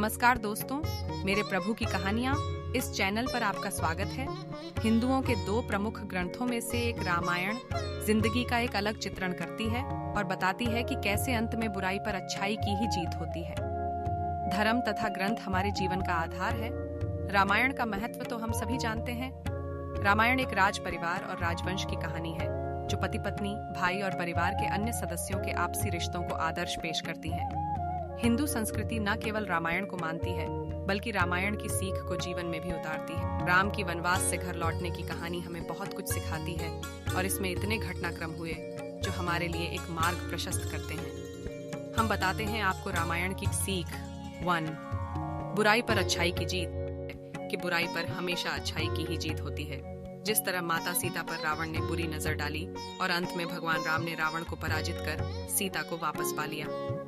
नमस्कार दोस्तों, मेरे प्रभु की कहानियाँ इस चैनल पर आपका स्वागत है। हिंदुओं के दो प्रमुख ग्रंथों में से एक रामायण जिंदगी का एक अलग चित्रण करती है और बताती है कि कैसे अंत में बुराई पर अच्छाई की ही जीत होती है। धर्म तथा ग्रंथ हमारे जीवन का आधार है। रामायण का महत्व तो हम सभी जानते हैं। रामायण एक राज परिवार और राजवंश की कहानी है जो पति पत्नी, भाई और परिवार के अन्य सदस्यों के आपसी रिश्तों को आदर्श पेश करती है। हिंदू संस्कृति न केवल रामायण को मानती है बल्कि रामायण की सीख को जीवन में भी उतारती है। राम की वनवास से घर लौटने की कहानी हमें बहुत कुछ सिखाती है और इसमें इतने घटनाक्रम हुए जो हमारे लिए एक मार्ग प्रशस्त करते हैं। हम बताते हैं आपको रामायण की सीख 1, बुराई पर अच्छाई की जीत, कि बुराई पर हमेशा अच्छाई की ही जीत होती है। जिस तरह माता सीता पर रावण ने बुरी नजर डाली और अंत में भगवान राम ने रावण को पराजित कर सीता को वापस पा लिया।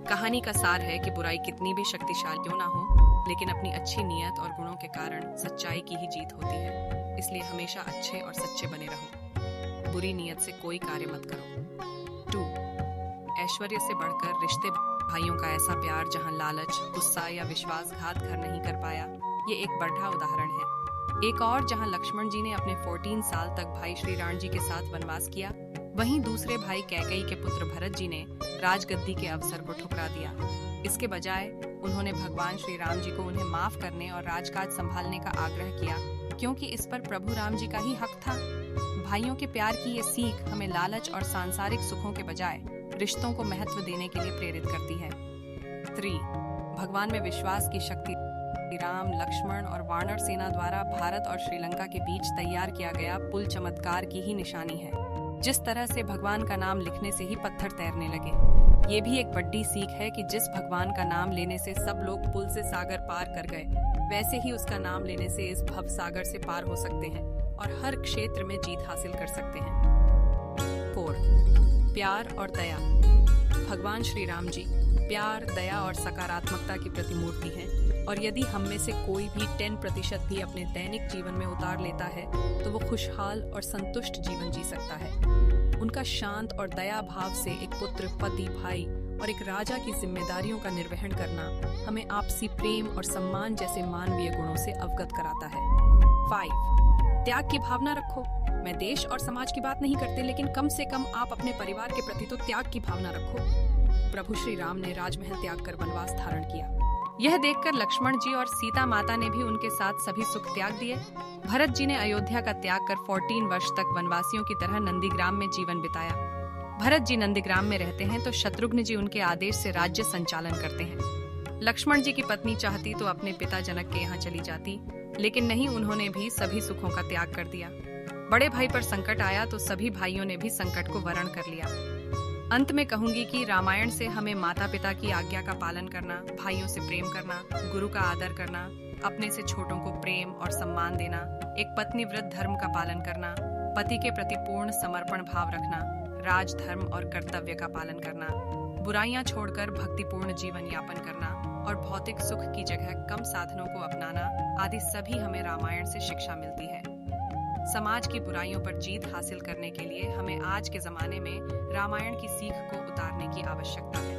कहानी का सार है कि बुराई कितनी भी शक्तिशाली क्यों ना हो, लेकिन अपनी अच्छी नीयत और गुणों के कारण सच्चाई की ही जीत होती है। इसलिए हमेशा अच्छे और सच्चे बने रहो। बुरी नीयत से कोई कार्य मत करो। 2, ऐश्वर्य से बढ़कर रिश्ते, भाइयों का ऐसा प्यार जहां लालच, गुस्सा या विश्वासघात घर नहीं कर पाया, ये एक बढ़ा उदाहरण है। एक और जहां लक्ष्मण जी ने अपने 14 साल तक भाई श्री राम जी के साथ वनवास किया, वहीं दूसरे भाई कैकेयी के पुत्र भरत जी ने राजगद्दी के अवसर को ठुकरा दिया। इसके बजाय उन्होंने भगवान श्री राम जी को उन्हें माफ करने और राजकाज संभालने का आग्रह किया, क्योंकि इस पर प्रभु राम जी का ही हक था। भाइयों के प्यार की ये सीख हमें लालच और सांसारिक सुखों के बजाय रिश्तों को महत्व देने के लिए प्रेरित करती है। 3, भगवान में विश्वास की शक्ति। राम, लक्ष्मण और वानर सेना द्वारा भारत और श्रीलंका के बीच तैयार किया गया पुल चमत्कार की ही निशानी है। जिस तरह से भगवान का नाम लिखने से ही पत्थर तैरने लगे, ये भी एक बड़ी सीख है कि जिस भगवान का नाम लेने से सब लोग पुल से सागर पार कर गए, वैसे ही उसका नाम लेने से इस भव सागर से पार हो सकते हैं और हर क्षेत्र में जीत हासिल कर सकते हैं। 4, प्यार और दया। भगवान श्री राम जी प्यार, दया और सकारात्मकता की प्रतिमूर्ति हैं, और यदि हम में से कोई भी 10% भी अपने दैनिक जीवन में उतार लेता है तो वो खुशहाल और संतुष्ट जीवन जी सकता है। उनका शांत और दया भाव से एक पुत्र, पति, भाई और एक राजा की जिम्मेदारियों का निर्वहन करना हमें आपसी प्रेम और सम्मान जैसे मानवीय गुणों से अवगत कराता है। 5, त्याग की भावना रखो। मैं देश और समाज की बात नहीं करते, लेकिन कम से कम आप अपने परिवार के प्रति तो त्याग की भावना रखो। प्रभु श्री राम ने राजमहल त्याग कर वनवास धारण किया। यह देखकर लक्ष्मण जी और सीता माता ने भी उनके साथ सभी सुख त्याग दिए। भरत जी ने अयोध्या का त्याग कर 14 वर्ष तक वनवासियों की तरह नंदीग्राम में जीवन बिताया। भरत जी नंदीग्राम में रहते हैं तो शत्रुघ्न जी उनके आदेश से राज्य संचालन करते हैं। लक्ष्मण जी की पत्नी चाहती तो अपने पिता जनक के यहाँ चली जाती, लेकिन नहीं, उन्होंने भी सभी सुखों का त्याग कर दिया। बड़े भाई पर संकट आया तो सभी भाइयों ने भी संकट को वरण कर लिया। अंत में कहूंगी कि रामायण से हमें माता पिता की आज्ञा का पालन करना, भाइयों से प्रेम करना, गुरु का आदर करना, अपने से छोटों को प्रेम और सम्मान देना, एक पत्नीव्रत धर्म का पालन करना, पति के प्रति पूर्ण समर्पण भाव रखना, राजधर्म और कर्तव्य का पालन करना, बुराइयां छोड़कर भक्तिपूर्ण जीवन यापन करना और भौतिक सुख की जगह कम साधनों को अपनाना आदि सभी हमें रामायण से शिक्षा मिलती है। समाज की बुराइयों पर जीत हासिल करने के लिए हमें आज के जमाने में रामायण की सीख को उतारने की आवश्यकता है।